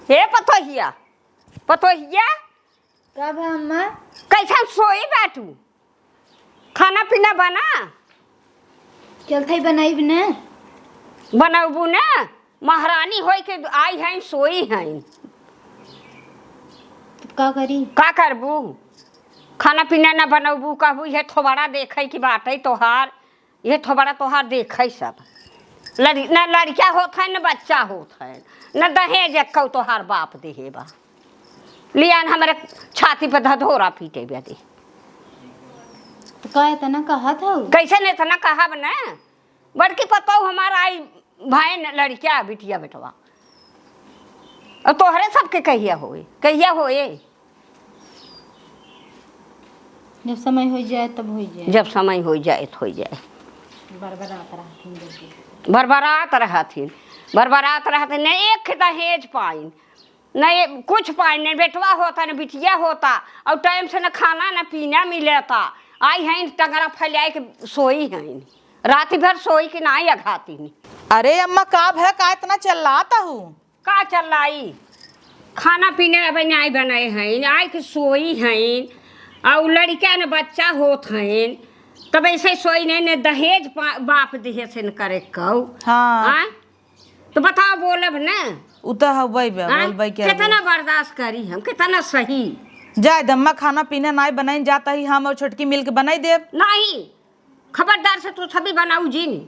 हे पतोहिया पतोहिया कब है अम्मा? कैसा सोई बैठू? खाना पीना बना चलते बनाई बिना बनबू ना। महारानी होई के आई हैं सोई हैं। का करी? का करबू? खाना पीना ना बनबू कहबू ये थोबड़ा देखे की बात है तोहार। ये थोबड़ा तोहार देखे सब न लड़का होत है न बच्चा होत है न दहेज कौ तोहार बाप देहे बा। लियान हमारे छाती पे धधोरा पीटे बेदी। तो का इतना कहा था? कैसे नहीं इतना कहा ना। बड़की पतो हमारा आई भाई लड़किया बिटिया बेटवा और तोहरे सबके कहिया होए जब समय हो जाए तब हो जाए। जब समय हो जाए तो हो जाए। बरबरात रहथिन न एक दहेज पाइन न कुछ पाइन न बेटवा होता न बिटिया होता और टाइम से न खाना न पीना मिलता। आई हैं टंगरा फैलाए के सोई हैं रात भर सोई के ना अघाती नहीं। अरे अम्मा काब है का इतना चिल्लाता हूँ? का चल रही? खाना पीने अब नहीं बनाए हैं आई के सोई हैं और लड़का न बच्चा होत हैं तब ऐसे सोई नहीं न दहेज बाप दिहे से न करे कौ। हाँ तो बताओ बोलब न उता हवाई बे बोलबई के कितना बर्दाश्त करी हम कितना सही। जाए दम्मा खाना पीना नहीं बनाई जाता ही हम और छोटकी मिल के बनाई देव। नहीं खबरदार से तू सभी बनाऊ जी नहीं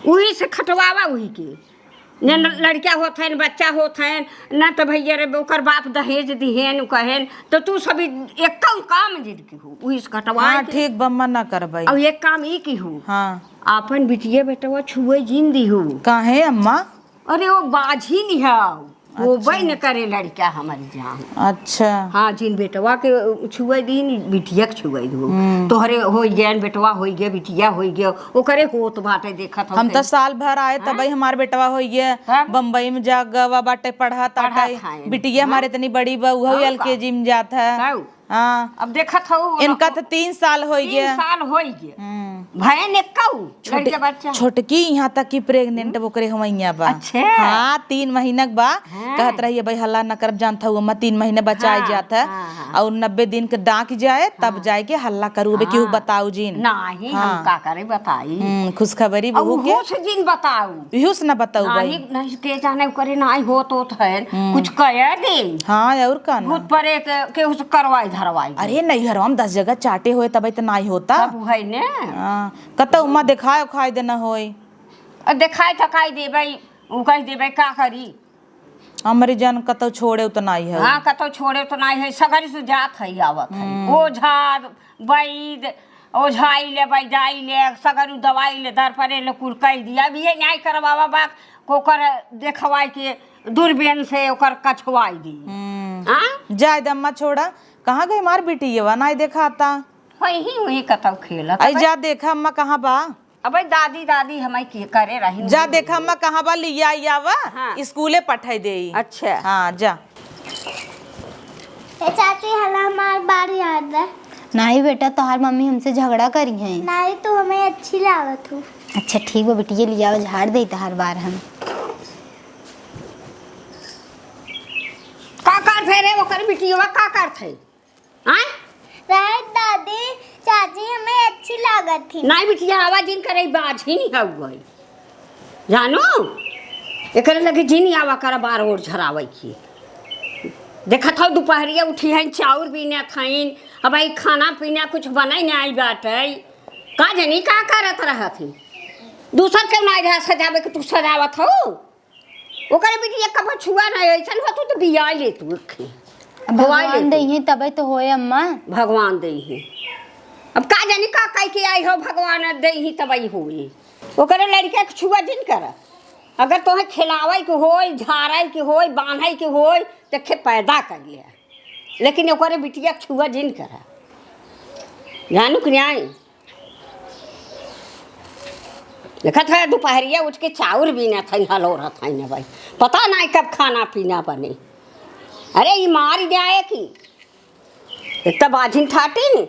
वही से खटवावा वही के न लड़का होत है न बच्चा होत है न तो भैया रे ओकर बाप दहेज दिहेन कहेन तो तू सभी एक काम जिद की हो वही से खटवा। हाँ ठीक बम्मा ना करबई। और एक काम ई की हो हाँ आपन बिटिया बेटवा छुए जिन दी हो। काहे अम्मा? अरे वो बाझी नहीं है वो वही न करे लड़का हमारी जान। अच्छा हाँ जिन बेटवा के छुए दिन बिटिया के छुए दो तोहरे हो गया बेटवा हो गया बिटिया हो गया वो करे होत बाटे देखत हम तो साल भर आए तब ही हमारे बेटवा हो गया बम्बई में जा गवा बाटे पढ़ा ताटा बिटिया हमारे इतनी बड़ी बहू LKG में जाता है। हाँ अब देखत हो इनका तो 3 साल हो गया। 3 साल हो गया भैन एक लड़का बच्चा छोटकी यहाँ तक की प्रेग्नेंट वो करे हमैया बा। अच्छा हाँ 3 महीना बा कहत रही भाई हल्ला न कर जानता हूँ 3 महीने बच्चा आ जाता है और 90 दिन के डाक जाए तब जाए के हल्ला करू केहू बताऊ जिन नहीं हम का करे बताई खुशखबरी बहू के होश जिन बताऊ इहुस न बताऊ भाई नहीं के जाने करे नहीं होत है कुछ कह दे। हाँ और का ना भूत परे के उस करवाई धरवाई। अरे नहीं हर हम 10 जगह चाटे होए तब तो नहीं होता है ने कतौ उमा देखाए खाए देना होए देखाए थकाई देबै उ कह देबै का करी हमारी जान कतौ छोड़े तो नहीं है। हाँ कतौ छोड़े तो नहीं है सगरी से जात है आवत है ओझा वैद ओझाई ले बैजाई ले सगरू दवाई ले दर परे ले कुल कह दिया अब ये न्याय करवावा बा कोकर देखवाई के दूरबीन से ओकर कछवाई दी। जाय दम्मा छोड़ा कहाँ गई मार बेटी ये नहीं देखाता वही कतौ खेला आई जा देखा अम्मा कहाँ बा। अब दादी हमें के करे रही जा देखा अम्मा कहाँ बा लिया आवा स्कूले पठाई दे। अच्छा हाँ जा चाची हला हमार बारी याद है। नहीं बेटा तोहार मम्मी हमसे झगड़ा करी है। नहीं तो हमें अच्छी लागत हो। अच्छा ठीक है बेटी ये लिया झाड़ दे हर बार हम का कर थे रे ओकर बिटिया का कर थे राइट दादी चाची हमें अच्छी लागत थी। नहीं बिटिया आवाज इन करे बाज ही नहीं हो गई जानो एकरे लगे जिनी आवा कर बार और झरावे की देखा था दोपहरिया उठी है चाउर बीने खाइन अब आई खाना पीना कुछ बनाई नहीं आई बाटे का जनी का करत रहा थी दूसर के नहीं रहा सजावे के तू सजावत हो ओकरे बिटिया कब छुआ नहीं ऐसन हो तो बिया ले तू भगवान दे ही तबे तो होए अम्मा। भगवान दे ही अब का जानी का कह के आई हो भगवान दे ही तबई होई ओकरे लड़का के छुआ जिन कर अगर तोहे खिलावे के होई झाड़े के होई बांधे के होई तो खे पैदा कर ले लेकिन ओकरे बिटिया के छुआ जिन कर जानू कि नहीं। देखा था दोपहरिया उठ के चाउर भी ना था हलो रहा था ना भाई पता नहीं कब खाना पीना बने। अरे ये मार जाए कि एक तो बाझिन ठाटी नहीं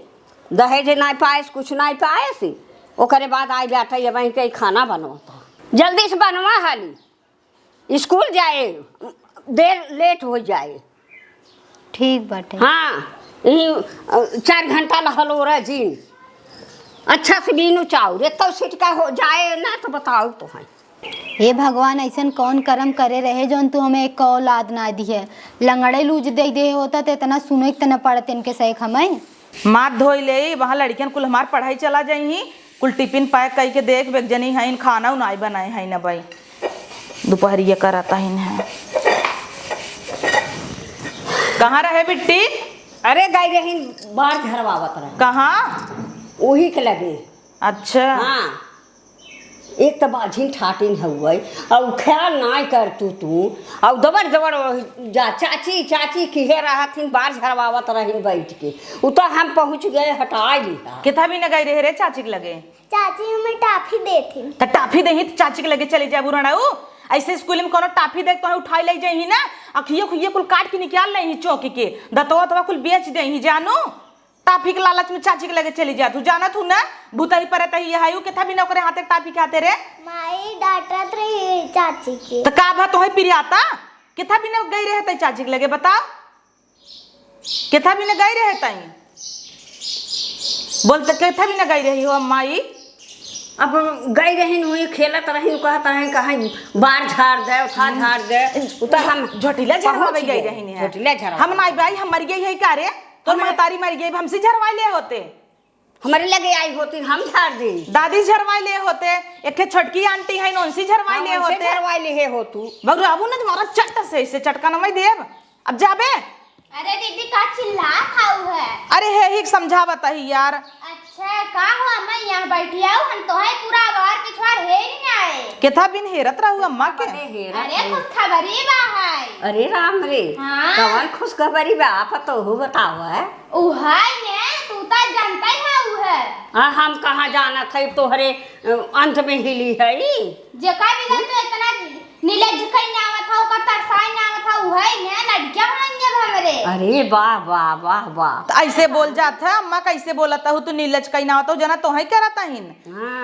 दहेज नहीं पाए कुछ नहीं पाए सी ओकरे बाद आई बैठा ये वहीं कहीं खाना बनवाता जल्दी से बनवा हाली स्कूल जाए देर लेट हो जाए। ठीक बाटे। हाँ यही 4 घंटा लहल हो रहा जीन अच्छा से बीनू चाउर एक तो सिटका हो जाए ना तो बताओ तो है। हे भगवान, ऐसन कौन कर्म करे रहे जौन तू हमें एक औलाद ना दी है। लंगड़े लूज दे होता तो इतना सुनो इतना पड़त इनके सही हमें। माथ धोई ले वहाँ लड़कियन कुल हमार पढ़ाई चला जाई कुल टिफिन पैक कई के देख बेग जनी है खाना उनाई बनाए है ना भाई दोपहरिया कराता है। कहाँ रहे बिट्टी? अरे गई रही बाहर झरवावत रहे। कहाँ? वही के लगे। अच्छा हाँ एक तो बाझिन ठाटिन हुई और ख्याल ना कर तू और दबर दबर जा चाची चाची किहे रहा थी बाहर झरवावत रही बैठ के उ तो हम पहुँच गए हटा लिया। कितना भी न गई रहे रे चाची के लगे? चाची हमें टाफी देती। तो टाफी दही तो चाची के लगे चले जाए बुराऊ ऐसे स्कूल में कोनो टाफी देख तो उठाई ले जाही ना अखियो खुइये कुल काट के निकाल ले चौकी के दतवा तवा कुल बेच दही जानू टाफी के लालच में चाची के लगे चली जा तू जाना तू ना भूतही पर तही हायू के था भी न करे हाथे टाफी खाते रे माई डांटत रही चाची के तो का बात तोहे पिरियाता किथा भी न गई रहे तई चाची के लगे बताओ किथा भी न गई रहे तई बोलते किथा भी न गई रही हो माई। अब गई रही हुई खेलत रही कहता है कहीं बार झाड़ दे उठा झाड़ दे तो हम झोटिला झरवावे गई रही है झोटिला झरवा हम नाई भाई हम मर गई है का रे तो महतारी मर गई हमसे झरवाई ले होते हमारे लगे आई होती हम झाड़ दी दादी झरवाई ले होते एक छोटकी आंटी है उनसी झरवाई ले होते झरवाई ले हो तू बाबू ना तुम्हारा चट से इससे चटका न मैं देव अब जाबे। अरे दीदी का चिल्ला खाऊ है। अरे है ही समझावत है यार। अच्छा का हो मैं यहाँ बैठी आऊ हम तो है पूरा बाहर पिछवाड़ है नहीं आए केथा बिन हेरत रहू अम्मा के अरे कुछ खबरी बा है। अरे राम रे हाँ। कवन खुशखबरी बा आप तो हो बताओ है उहाय ने तू तो जानता ही है उ है। हाँ हम कहाँ जाना था तोहरे अंत में हिली है जका भी तो इतना नीले झुकई ना आवत था ओकर तरसाई ना आवत था उहाय ने लड़कियां होंगे हमरे। अरे वाह वाह वाह वाह तो ऐसे बोल जात है अम्मा कैसे बोलता हूँ तू नीलज कहीं ना होता जना तोहे क्या रहता हिन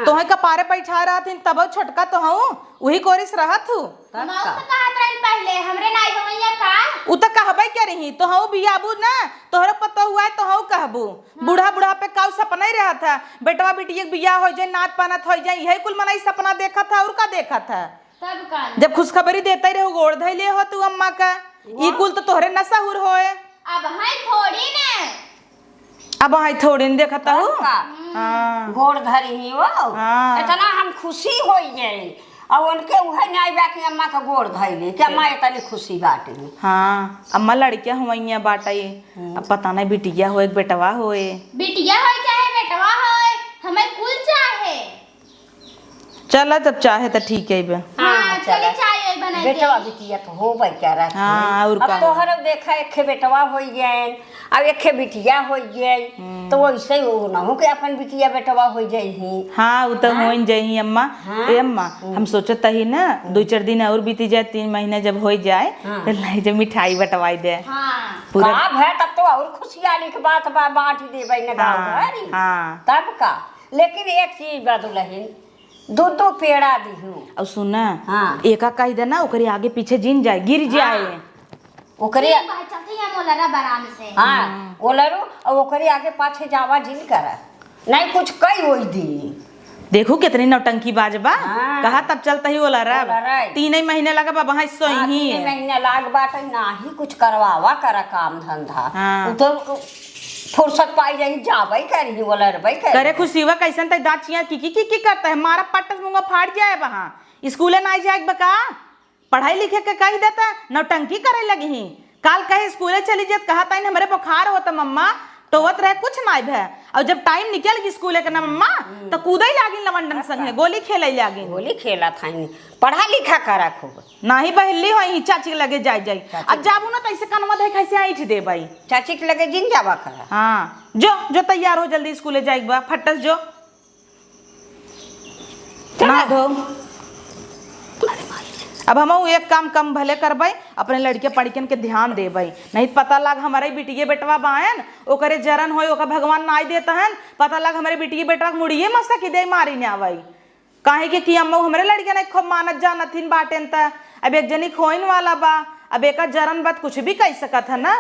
तोहे कपारे बैठा रहत हिन तब छोटका तो हूँ वही कोरिस रहत हूँ मौत कहत रहन पहले हमरे नाई होइया का उ त कहबे क्या रही तो हूँ बियाबू ना तोहरा पता हुआ है तो हूँ कहबू बूढ़ा बूढ़ा पे का सपना ही रहा था बेटवा बेटी एक बियाह हो जाए नाच पानत हो जाए यही कुल मनाई सपना देखा था और का देखा था तब का जब खुशखबरी देता ही रहो गोड़ धैले हो तू अम्मा का ई कुल तो तोहरे नसाहुर होए अब है थोड़ी ने अब आई थोड़ी न देखता हूँ हाँ गोड़ धरी ही वो हाँ। इतना हम खुशी हो गए और उनके वह नहीं बाकी अम्मा का गोड़ धैली कि अम्मा इतनी खुशी बाटे। हाँ अम्मा लड़कियां हुआ बाटा ये अब पता नहीं बिटिया हो एक बेटवा होए बिटिया हो चाहे बेटवा हो हमें कुल चाहे चला जब चाहे तो ठीक है बे। हाँ चले चाय बनाई बेटवा बिटिया तो हो भाई क्या रहा हाँ, और अब का तोहर देखा एक बेटवा हो गए अब एक बिटिया हो गए तो वैसे वो ना हो कि अपन बिटिया बेटवा हो जाई। हाँ वो तो हो जाही अम्मा। हाँ। ए अम्मा हम सोचत ही ना 2-4 दिन और बीती जाए 3 महीने जब हो जाए तो लाई जब मिठाई बटवाई दे हाँ पूरा का है तब तो और खुशहाली की बात बा बांट देबै ना गाँव हाँ, घर हाँ। तब का लेकिन एक चीज बदलहिन 2 पेड़ा दिहू और सुना हाँ। एका कही देना ओकरे आगे पीछे जिन जाए गिर जाए ओकरे चलते हैं मोलरा बराम से। हाँ ओलरू और ओकरे आगे पाछे जावा जिन कर नहीं कुछ कई होई दी देखू कितनी नौटंकी बाजबा हाँ। कहा तब चलता ही ओला रब ओलराई। 3 महीने लगा बाबा हाँ सो ही 3 महीने लाग बाटे ना ही कुछ करवावा करा काम धंधा हाँ। उ तो फुर्सत पाई जाई जाबै करी ओलरबै करी करे खुशीवा कैसन तय दाचिया की करता है मारा पट्टस मुंगा फाट जाए वहाँ स्कूले ना जाए बका पढ़ाई लिखे के कही देता नौटंकी करे लगी ही काल कहे स्कूले चली जात कहा ताइन हमरे बुखार होता मम्मा टोवत रहे कुछ ना भे और जब टाइम निकल गई स्कूले के ना मम्मा तो कूदे लागी लवंडन संगे गोली खेले लागी होली खेला था पढ़ा लिखा करा खूब ना ही बहली हो ही चाची के लगे जाई अब जाबू ना तो ऐसे कनमा दे कैसे आईठ दे भाई चाची के लगे जिन जावा करा। हाँ जो तैयार हो जल्दी स्कूले जाएगी बा फटस जो ना धो अब हम एक काम कम भले करबै अपने लड़के पढ़िकन के ध्यान देबै नहीं पता लग हमारे बिटिया बेटवा बायन ओकरे जरन होय ओका भगवान नाई देता है पता लग हमारे बिटिया बेटवा मुड़िए मसा की दे मारी ने आवई काहे कि अम्मा हमरे लड़के नहीं खूब मानत जानथिन बाटेन त अब एक जनी खोइन वाला बा अब एक जरन बात कुछ भी कह सकत है ना।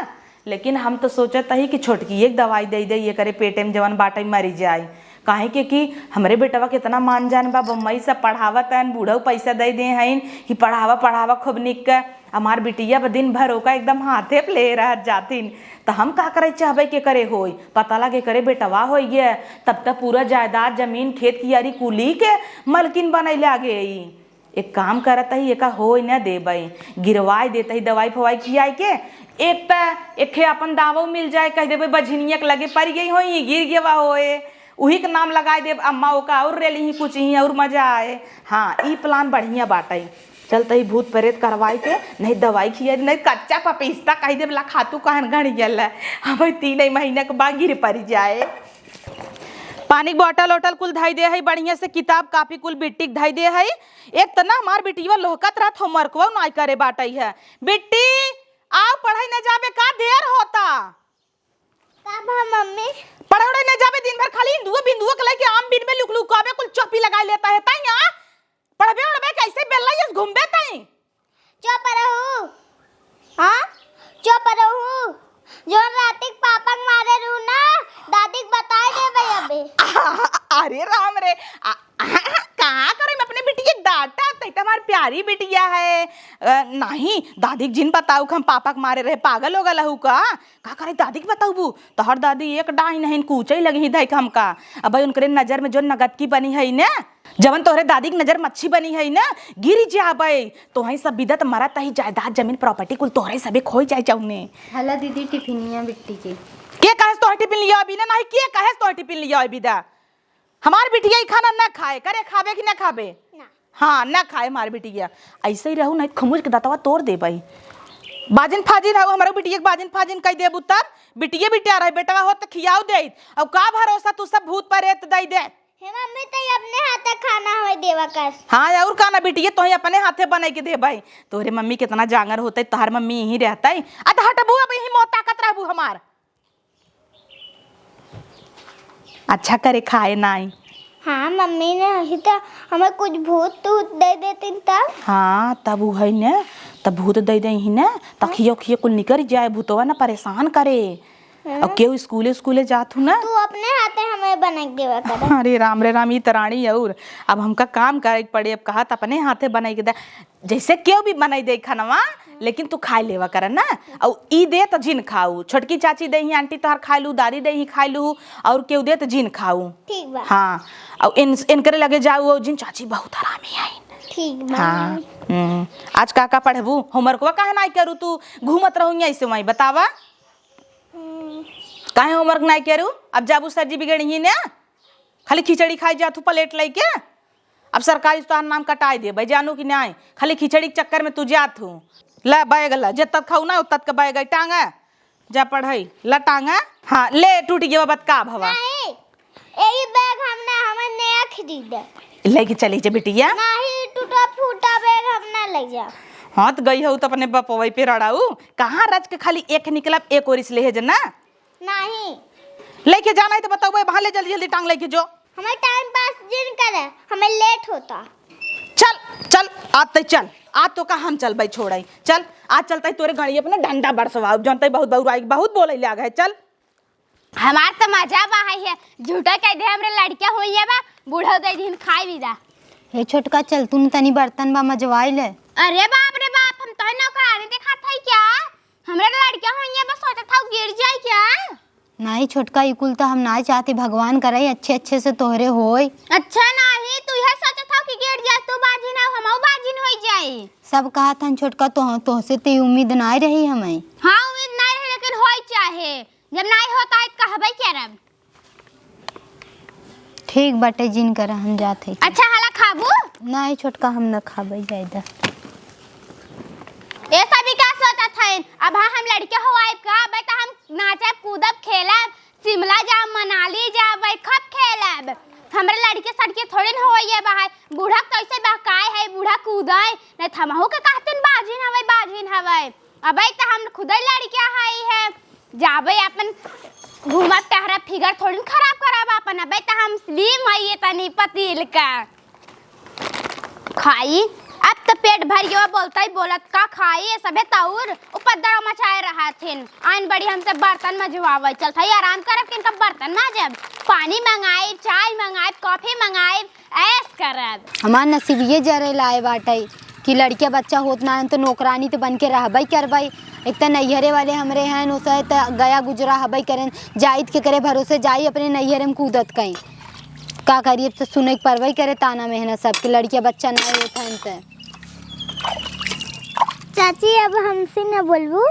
लेकिन हम तो सोचत ही कि छोटकी एक दवाई दे दे ये करे पेटे में जवन बाटे मरी जाए। काहे के कि हमरे बेटवा कितना मान जान बा, बम्बई से पढ़ावत है, बूढ़ा पैसा दे दे हैं कि पढ़ावा पढ़ावा खूब निक के। हमार बिटिया दिन भर होका एकदम हाथे पे ले रह जातीन। तो हम का करे चाहबे के करे होई, पता लगे करे बेटवा हो गया तब तक पूरा जायदाद जमीन खेत कियारी कुली के मलकिन बने लागे। एक काम करत ही एका हो न देबई, गिरवाई देते ही दवाई फवाई खियाई के। एक त एक अपन दावो मिल जाए, कह देबे बझनिया के लगे पड़ गई होई गिर गवा होए, उही के नाम लगाए देब अम्मा ओका और रेली ही कुछ ही और मजा आए। हाँ ई प्लान बढ़िया बाटे। चलते ही भूत प्रेत करवाई के नहीं दवाई खिया नहीं कच्चा पपीस्ता कह देब ला खातू कहन घड़ गल अब 3 महीने के बाद गिर पड़ जाए। पानी के बोतल वोटल कुल धई दे है बढ़िया से, किताब कापी कुल बिट्टी धई दे है। एक तना हमार बिटिया लोहकत रात होमवर्कवा नहीं करे बाटई है। बिट्टी आओ पढ़ाई न जाबे का देर होता। मम्मी पढ़ाई न जाबे दिन भर खाली हिंदुआ बिंदुआ के लेके आम बिन में लुक लुकावे कुल चौपी लगा लेता है तैया पढ़बे उड़बे कैसे बेल्ला ये घूमबे तई। चुप रहू, हां चुप रहू। जो रातिक पापा मारे रू ना दादी बताए दे भाई अबे। अरे राम रे कहाँ करे मैं अपने बिटिया डांटा तई हमार प्यारी बिटिया है। नहीं दादी जिन बताऊ हम पापा के मारे रहे पागल हो गल हूँ का करे दादी के बताऊ तो हर दादी एक डाई नहीं कूचे लगी दै हमका। अब उनके नजर में जो नगद की बनी है ना जवन तोहरे दादी की नजर मच्छी बनी है ना गिरी जाबे तो वही सब बिदत मरा तही जायदाद जमीन प्रॉपर्टी कुल तोहरे सबे खोई जाए चाउने। हला दीदी टिफिनिया बिट्टी के कहे तोहर टिफिन लिया अभी ना नहीं के कहे तोहर टिफिन लिया अभी दा हमार बिटिया खाना न खाए करे खाबे कि न खाबे ना। हाँ न खाए हमार बिटिया ऐसे ही रहू नहीं खमुज के दतवा तोड़ दे भाई। बाजिन फाजिन है हमारा बिटिया बाजिन फाजिन कह दे बुतर बिटिया बिटिया रहे बेटवा हो तो खियाऊ दे अब का भरोसा तू सब भूत प्रेत दे दे। हे मम्मी तो अपने हाथे खाना होय देवा कर। हाँ और का ना बिटिया तो अपने हाथे बना के दे भाई। तोरे मम्मी कितना जांगर होते तोहर मम्मी यही रहता है अत हटबू अब यही मौत ताकत रहबू हमार। अच्छा करे खाए नाई। हाँ मम्मी ने ही तो हमें कुछ भूत तूत दे देती तब। हाँ तब वो है न तब भूत दे दे ही न तखियो खियो कुल निकर जाए भूतवा ना परेशान करे। अब क्यों स्कूले जात हूँ ना तू अपने हाथे हमें बना के देवा कर। अरे राम रे राम ये तरानी और अब हमका काम करे पड़े। अब कहा अपने हाथे बनाई के दे जैसे क्यों भी बनाई दे खानवा लेकिन तू खाई लेवा कर ना। और ई दे तो जिन खाऊ छोटकी चाची दे ही आंटी तोहर खाई लू दादी दे ही खाई लू और क्यों दे तो जिन खाऊ। ठीक बा। हाँ और इनकरे लगे जाऊ जिन चाची बहुत हरामी है। ठीक बा। हाँ आज का पढ़बू होमवर्कवा काहे नहीं करू तू घूमत रहूँ ऐसे वहीं बतावा काहे होमवर्क नहीं करू। अब जाबू सर जी बिगड़ी ना खाली खिचड़ी खाई जातू प्लेट लेके। अब सरकारी तो नाम कटाई दे भाई जानू कि नहीं खाली खिचड़ी के चक्कर में तू जात हूँ। ला बैग ला जब तक खाऊ ना उत का बैग टांगा जा पढ़ाई ला टांगा। हाँ ले टूट गया बात का भवा नहीं यही बैग हमने हमें नया खरीदा लेके चली जा बिटिया। नहीं टूटा फूटा बैग हम ना ले जा। हाँ तो गई हो तो अपने बपवई पे रड़ाऊ कहाँ रच के खाली एक निकला एक और इसलिए है ना नहीं लेके जाना है तो बताओ भाई वहां ले जल्दी जल्दी टांग लेके जो हमें टाइम पास जिन करे हमें लेट होता। चल चल आते चल आज तो का हम चल भाई छोड़ाई चल आज चलता है तोरे गाड़ी अपने डंडा बरसवा जानते बहुत बहुत बोले ले गए चल। हमार तो मजा बा है झूठा कह दे हमरे लड़कियां होई है बा बूढ़ा दे दिन खाई भी दा। हे छोटका चल तू तनी बर्तन बा मजवाई ले। अरे बाप रे बाप हम तो नौकरानी देखा था क्या हमरे लड़कियां होई है बस सोचा था गिर जाए क्या। नहीं छोटका इकुल तो हम ना चाहते भगवान करे अच्छे से तोहरे होय। अच्छा नहीं तू यह सोचा था कि गिर जाए तू बाजिन है हम बाजिन होई जाए। सब कहा था छोटका तो से ते उम्मीद नहीं रही हमें। हाँ उम्मीद नहीं रही लेकिन होई चाहे जब नहीं होता है कहबे करब। ठीक बटे जिन कर हम जाते। अच्छा हाला खाबू नहीं छोटका हम न खाबे जायदा। ऐसा भी क्या सोचा था अब हाँ हम लड़के हो आए का बेटा हम नाचब कूदब खेलब शिमला जा मनाली जा भाई कब खेलब हमरे लड़के सड़के थोड़े न होइए बाहर बूढ़ा कैसे बहकाए है बूढ़ा कूदाए नहीं थमहु के कहतन बाजिन हवे अबे तो हम खुद लड़के है जाबे अपन घूमत टहरा फिगर थोड़ी खराब करब अपन अबे तो हम स्लिम है तनी पतिल का खाई अब तो पेट भर गया बोलता ही बोलत का खाई सबे ताउर उपद्रव मचाए रहा थिन आइन बड़ी हमसे बर्तन मजवावे चलता ही आराम करब किनका बर्तन माजब पानी मंगाई चाय मंगाई कॉफी मंगाई ऐस करब। हमार नसीब ये जरे लाए बाटे कि लड़किया बच्चा होत ना है तो नौकरानी तो बन के रहबई करबई। एक तो नैहरे वाले हमरे हैं उसे तो गया गुजरा हबई करें जाइत के करे भरोसे जाई अपने नैहरे में कूदत कहीं का करिए तो सुने परवई करे ताना मेहनत सबके लड़किया बच्चा ना होता है। चाची अब हमसे न बोलबू।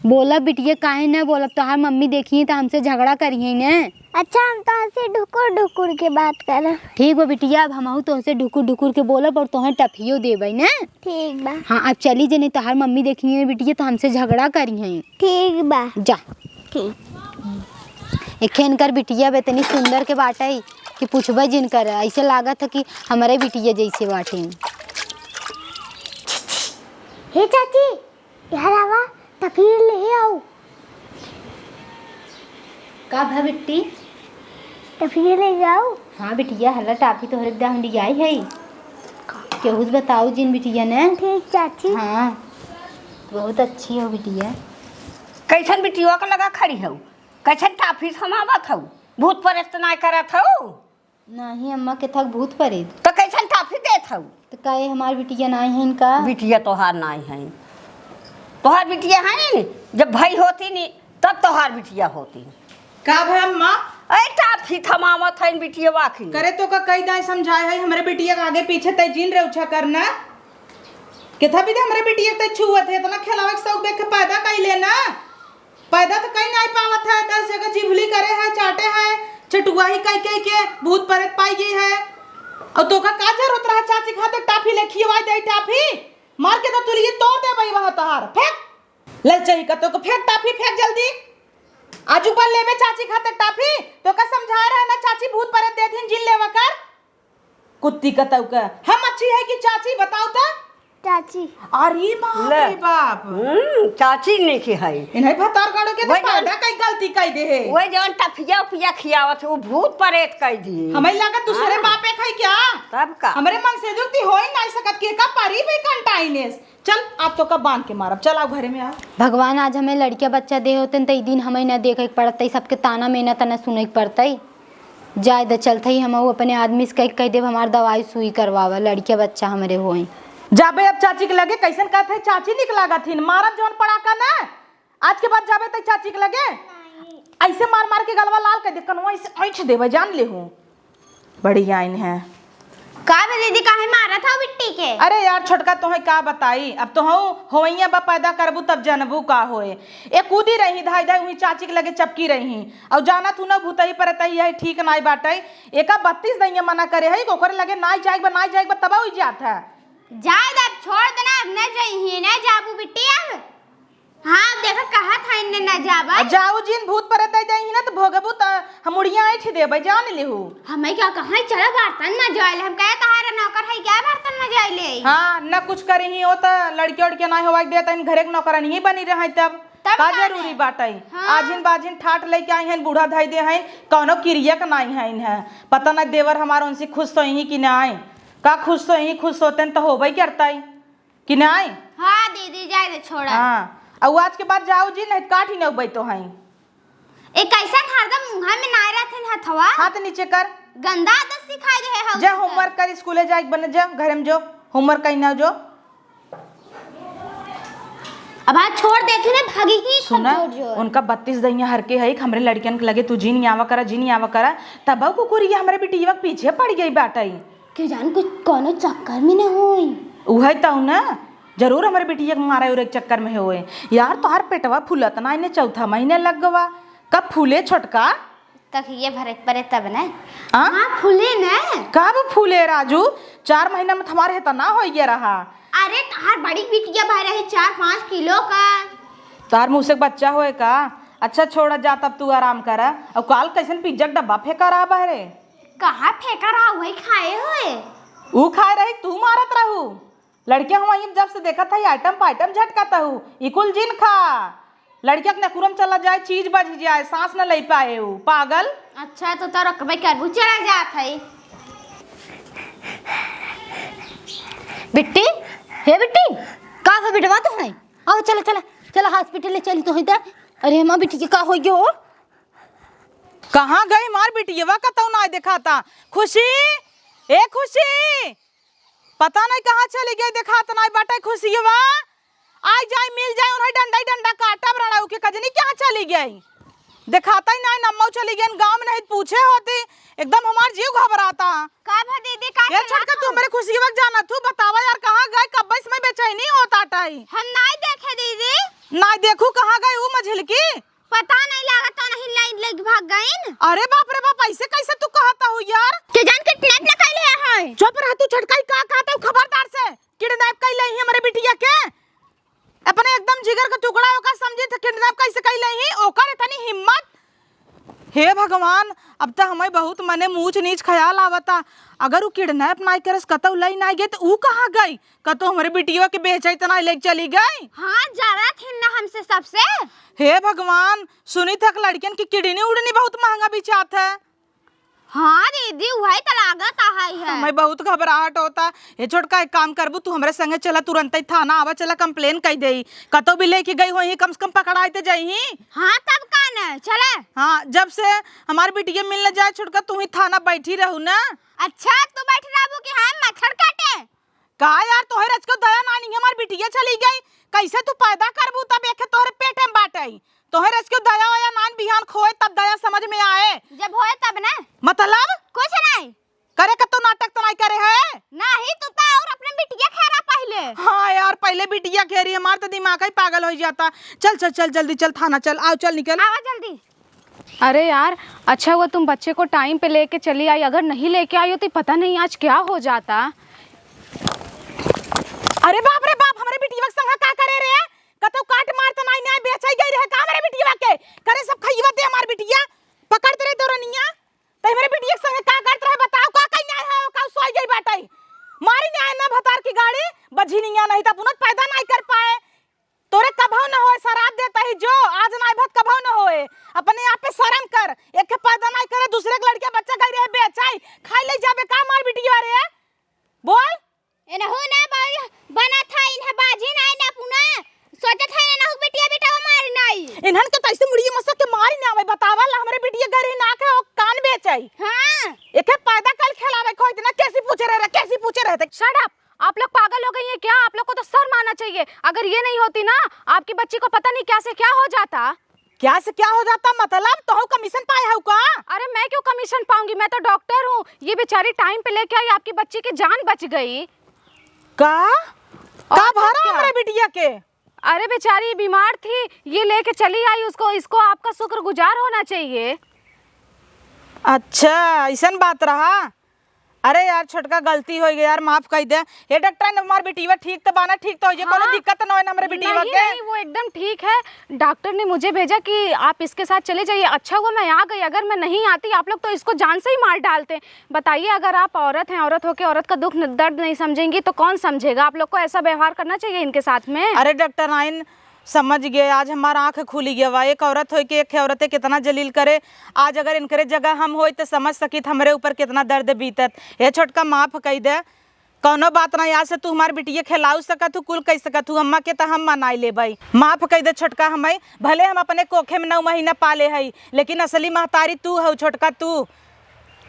बोला बिटिया काहे न बोलब तोहार मम्मी देखी तो हमसे झगड़ा करिए न। अच्छा हम तो से ढुकुर ढुकुर के बात कर। ठीक बा बिटिया अब हमहू तुमसे ढुकुर ढुकुर के बोलब और तुम्हें टफियो देबई न। ठीक बा। हाँ अब चली जे नहीं तोहार मम्मी देखी बिटिया तो हमसे झगड़ा करिए। ठीक बा। जा ठीक एखेन कर बिटिया बेतनी सुंदर के बाटे कि पूछबे जिन कर ऐसे लागत है कि हमारे बिटिया जैसे बाटे। हे चाची यार आवा तफीर ले आओ। का भा बिट्टी तफीर ले जाओ। हाँ बिटिया हल्ला टाफी तो हर हम आई है केहू बताओ जिन बिटिया ने। ठीक चाची। हाँ बहुत अच्छी हो बिटिया। कैसन बिटिया का लगा खड़ी हो कैसन टाफी थमावत हो भूत परस्त ना करत हो। नहीं अम्मा के थक भूत परे तो कैसन टाफी देत हो। तो काहे हमार बिटिया ना है इनका। बिटिया तोहार ना है तोहार बिटिया है जब भाई होती नहीं तब तोहार बिटिया होती। का भाई अम्मा अरे टाफी थमावत है बिटिया वाकी करे तो का कई दाई समझाए है हमारे बिटिया का आगे पीछे तय जीन रे उछा करना केथा भी हमारे बिटिया तय छुअत है इतना खिलावे के शौक देख के पैदा कई लेना पैदा तो कहीं नहीं पावत है 10 जगह जिभली करे है चाटे है चटुआ ही कई कई के भूत प्रेत पाई गई है और तो का जरूरत रहा चाची खाते टाफी ले खियवा दे टाफी मार के तो तुलिए तोड़ दे भाई वहां तहार फेंक ले चाहिए का तो को फेंक टाफी फेंक जल्दी आज ऊपर लेवे चाची खाते टाफी तो का समझा रहा है ना चाची भूत प्रेत देथिन जिन लेवा कर कुत्ती कतौ का हम अच्छी है कि चाची बताओ तो चाची। अरे मां ले। रे बाप चाची नहीं की है इन्हें भतार गाड़ो के तो वही पैदा कई गलती कई दे है वही जवन टफिया उफिया खियावत है वो भूत प्रेत कह दी हमें लगा दूसरे बापे खाई क्या तब का हमरे मन से दुखती हो ही नहीं सकत के का परी भी कंटाइनेस चल आप तो का बांध के मारब चल आओ घरे में आओ। भगवान आज हमें लड़किया बच्चा दे होते तो दिन हमें न देखे के पड़ते सबके ताना मेना तना सुने के पड़ते जाए द चलते ही हम अपने आदमी से कह देव हमार दवाई सुई करवावा लड़किया बच्चा हमारे होई। जाबे अब चाची के लगे कैसन का थे चाची निकलागा थी मारब जौन पड़ा का ना आज के बाद जाबे तक चाची के लगे ऐसे मार मार के गलवा लाल कर दे कनवा ऐसे ऐठ देबे जान ले हूं बड़ी आइन है। का बे दीदी काहे मारा था बिट्टी के। अरे यार छोटका तो है का बताई अब तो हूँ होइया बा पैदा करबू तब जानबू का होए एक कूदी रही धाई धाई हुई चाची के लगे चपकी रही और जाना तू ना भूतही परतही है ठीक नाई बाटे एका 32 दैया मना करे है ओकरे लगे नाई जाएगा तब हो जात है जाए अब छोड़ देना अब न जाइए न जाबू बिट्टी अब। हाँ देखा कहा था इन्ने न जाबा जाऊ जिन भूत परत दे ही ना तो भोगबू त हमड़िया ऐठ देबे जान लेहू हमें क्या कहा चलो बर्तन न जाए हम कहे तहारा नौकर है क्या बर्तन न जाए ले। हाँ न कुछ करी ही हो तो लड़की उड़के ना होवा दे तन घरे के नौकर नहीं बनी रहे तब का का जरूरी बाटे। हाँ। आजिन बाजिन ठाट लेके आई हैं बूढ़ा धाई दे हैं कौनो क्रिया का नहीं है इन्हें पता न देवर हमारा उनसे खुश तो ही कि ना आए का खुश तो ही खुश होते तो होबे करता है कि ना आए। हाँ दीदी जाए दे छोड़ा। हाँ और आज के बाद जाओ जी नहीं काट ही न तो हैं एक ऐसा हरदम मुंह में नाय रहते हथवा हाथ नीचे कर गंदा आदत सिखाई दे है जा होमवर्क कर स्कूले जाए बने जा घर में जो होमवर्क कहीं ना जो अब आज छोड़ देती ना भागी की सुना उनका 32 दैया हर के है हमरे लड़कियन के लगे तू जी नहीं आवा करा तब को कुरिया हमारे बिटिया के पीछे पड़ गई बाटा के जान कुछ कोनो चक्कर में न होई उहे तो ना जरूर हमारे बिटिया के मारा और एक चक्कर में होए यार तोहार पेटवा फूलत ना इन्हें 4था महीने लग गवा कब फूले छोटका तक ये भरे परे तब ना। हाँ हाँ फूले ना कब फूले राजू 4 महीना में तुम्हारे तो ना हो गया रहा। अरे तार बड़ी बिटिया भर रही 4-5 किलो का तार मुँह से बच्चा होए का अच्छा छोड़ा जा तब तू आराम करा और काल कैसन पिज्जा का डब्बा फेंका रहा बहरे कहाँ फेंका रहा वही खाए हुए ऊ खाए रही तू मारत रहू लड़किया हमारी जब से देखा था आइटम पर आइटम झटकाता हूँ इकुल जिन खा लड़किया के नकुरम चला जाए चीज बज जाए सांस न ले पाए वो पागल। अच्छा तो रखबे करबू चला जात है बिट्टी, हे बिट्टी, का है बिटवा तो है? आओ चला चला चला हॉस्पिटल ले चली तो इधर। अरे हमार बिट्टी के का हो गयो? कहाँ गई मार बिटिया का तो ना दिखाता। खुशी, ए खुशी, पता नहीं कहाँ चली गई, दिखाता नहीं बाटे। खुशियवा आई जाए मिल जाए उन्हें डंडा ही डंडा काटा बराड़ा के कजनी कहाँ चली गई, दिखाता ही नहीं। नम्मा चली गई गांव में, नहीं पूछे होती एकदम हमार जीव घबराता। का भा दीदी का ये छोड़ के तू मेरे खुशी वक्त जाना तू, बतावा यार कहाँ गए, कब इसमें बेचैनी होता टाई। हम नहीं देखे दीदी, ना देखू कहाँ गई वो मझिल की, पता नहीं लगा तो नहीं लाइन लेके भाग गईन। अरे बाप रे बाप, ऐसे कैसे तू कहता हूँ यार? के जान किडनैप न कैले है। चुप रह तू, छटकाई का कहता हूँ खबरदार से। किडनैप कैले ही हमारे बिटिया के, अपने एकदम जिगर का टुकड़ा होकर समझी थे किडनैप कैसे कैले ही, ओकर इतनी हिम्मत। हे भगवान, अब तक हमें बहुत मने ऊंच नीच ख्याल आवता। अगर वो किडनैप नहीं करस कतौ लई नहीं गई तो वो कहाँ गई? कतो हमारे बिटिया के बेचे तना लेके चली गई। हाँ जरा थी ना हमसे सबसे। हे भगवान, सुनी तक लड़कियन की किडनी उड़नी बहुत महंगा बिचात है। हाँ दीदी वही तो लागत है। हमें बहुत घबराहट होता। ये छोटका एक काम करबू, तू हमारे संगे चला, तुरंत ही थाना आवा, चला कंप्लेन कर दे। कतो भी लेके गई हो कम से कम पकड़ाई तो जाही। हाँ तब का न चले। हाँ, जब से हमारी बिटिया मिलने जाए छोटका तू ही थाना बैठी रहू ना। अच्छा तू बैठ रहू कि हम मच्छर काटे? का यार तोहरे रच को दया नानी, हमारी बिटिया चली गई, कैसे तू पैदा करबू तब एक तोहरे पेट में बाटे। तोहरे रच को दया या नान बिहान खोए तब दया समझ में आए। जब होए तब ना। मतलब कुछ नहीं करे का तो नाटक तो नहीं करे है। नहीं तू तो और अपने बिटिया खेरा पहले। हाँ यार, पहले बिटिया खेरी, हमारा तो दिमाग ही पागल हो जाता। चल चल चल जल्दी चल, थाना चल, आओ चल निकल। आवा जल्दी। अरे यार, अच्छा हुआ तुम बच्चे को टाइम पे लेके चली आई, अगर नहीं लेके आई होती पता नहीं आज क्या हो जाता। अरे बाप रे बाप, हमारे बिटिया के संग का करे रे? कतो काट मार तो नहीं ना बेचाई गई रहे का हमारे बिटिया के? करे सब खइवा दे हमार बिटिया, पकड़ते रहे तोरनिया। तो हमारे बिटिया के संग का करत रहे बताओ, का कहीं नहीं है का सोई गई बाटई। मारी नहीं आए ना भतार की गाड़ी, बझिनिया नहीं था पुनः पैदा नहीं कर पाए। तोरे कभौ न होए, शराब देता ही जो आज नहीं भत कभौ न होए। अपने आप पे शर्म कर, एक के पैदा नहीं करे, दूसरे के लड़के बच्चा गई रहे बेचाई, खाई ले जाबे का मार बिटिया रे? बोल। एनहु ना बना था इन्ह बाजी नहीं ना पुना सोचे था एनहु बिटिया बेटा मार नहीं। इन्हन के तैसे मुड़िए मसक के मारी ना आवे, बतावा ला हमरे बिटिया गरी ना के कान बेचाई। हां एके पैदा कल खिलावे खोई इतना कैसी पूछे रहे, कैसी पूछे रहे थे। शट अप, आप लोग पागल हो गई हैं क्या? आप लोग को तो शर्म आना चाहिए। अगर ये नहीं होती ना, आपकी बच्ची को पता नहीं क्या से क्या हो जाता। क्या से क्या हो जाता मतलब? तो कमीशन पाए हो का? अरे मैं क्यों कमीशन पाऊंगी, मैं तो डॉक्टर हूँ। ये बेचारी टाइम पे लेके आई, आपकी बच्ची की जान बच गई। का तो भरा क्या? हमरे बिटिया के? अरे बेचारी बीमार थी, ये लेके चली आई उसको, इसको आपका शुक्रगुजार होना चाहिए। अच्छा ऐसन बात रहा। अरे यार छोटका गलती हो गई यार, माफ कर दे। ये डॉक्टर ने हमार बिटिया ठीक तो बाना, ठीक तो हो जे, कोनो दिक्कत ना होए ना हमरे बिटिया नहीं, के। नहीं, वो एकदम ठीक है। डॉक्टर ने मुझे भेजा कि आप इसके साथ चले जाइए। अच्छा हुआ मैं आ गई, अगर मैं नहीं आती आप लोग तो इसको जान से ही मार डालते। बताइए, अगर आप औरत हैं, औरत होकर औरत का दुख दर्द नहीं समझेंगी तो कौन समझेगा? आप लोग को ऐसा व्यवहार करना चाहिए इनके साथ में। अरे डॉक्टर आइन समझ गए, आज हमारा आंख खुली गया वा। एक औरत हो के एक औरतें कितना जलील करे। आज अगर इनकरे जगह हम होई तो समझ सकित हमरे ऊपर कितना दर्द बीतत। ये छोटका माफ कह दे, कौनो बात नहीं। आज से तू हमारे बिटिया खिलाऊ सकत, तू कुल कह सकत, तू अम्मा के तो हम मनाई ले भाई। माफ कह दे छोटका, हमें भले हम अपने कोखे में 9 महीना पाले हई, लेकिन असली महतारी तू हो छोटका। तू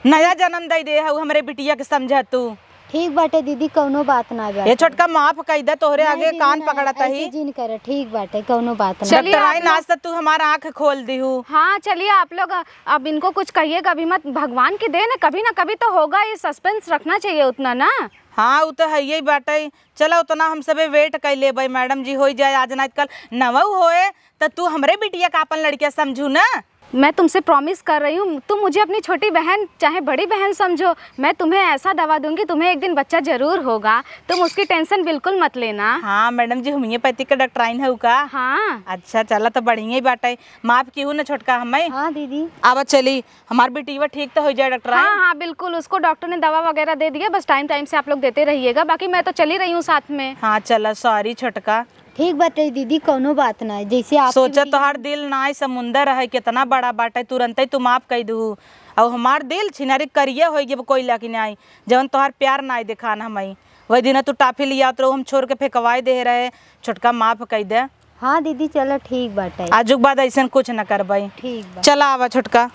नया जन्म दे हऊ हमरे बिटिया के, समझ तू? ठीक बाटे दीदी, कौनो बात ना बाटे। ये छोटका माफ कह दे, तोहरे आगे दीदी, कान ना, पकड़ता ऐसे ही। जिन करे, ठीक बाटे, कौनो बात ना। चलिए आप लोग- आज तक तू हमारा आंख खोल दी हूँ। हाँ चलिए आप लोग अब इनको कुछ कहिएगा अभी मत, भगवान की देन है, कभी ना कभी तो होगा। ये सस्पेंस रखना चाहिए उतना ना। हाँ वो तो है यही बाटे। चलो उतना हम सबे वेट कर ले भाई, मैडम जी हो जाए आज ना कल नवऊ होए तो तू हमरे बिटिया का अपन लड़किया समझू ना। मैं तुमसे प्रॉमिस कर रही हूँ, तुम मुझे अपनी छोटी बहन चाहे बड़ी बहन समझो, मैं तुम्हें ऐसा दवा दूंगी, तुम्हें एक दिन बच्चा जरूर होगा। तुम उसकी टेंशन बिल्कुल मत लेना। हाँ मैडम जी, होम्योपैथिक का डॉक्टराइन है का? हाँ अच्छा चला तो बढ़िया ही बाटे। माफ की हूँ ना छोटका हमें। हाँ दीदी। अब चली हमार बेटी ठीक तो हो जाए डॉक्टराइन। हाँ हाँ बिल्कुल, उसको डॉक्टर ने दवा वगैरह दे दिया, बस टाइम टाइम से आप लोग देते रहिएगा। बाकी मैं तो चली रही हूँ साथ में। हाँ चला, सॉरी छोटका। ठीक बाटे दीदी, कौनो बात ना है। जैसे आप सोचा तोहार दिल ना समुंदर है, कितना बड़ा बाटे, तुरंत ही तू माफ कह दू। और हमार दिल छिनारी करिए हो गए कोई लकी नहीं, जवन तोहार प्यार ना दिखाना हमें वही दिन तू टाफी लिया तो हम छोड़ के फेंकवाई दे रहे, छोटका माफ कही दे। हाँ दीदी चलो ठीक बाटे। आजुक बाद ऐसा कुछ न कर भाई। ठीक बा। चला आवा छोटका।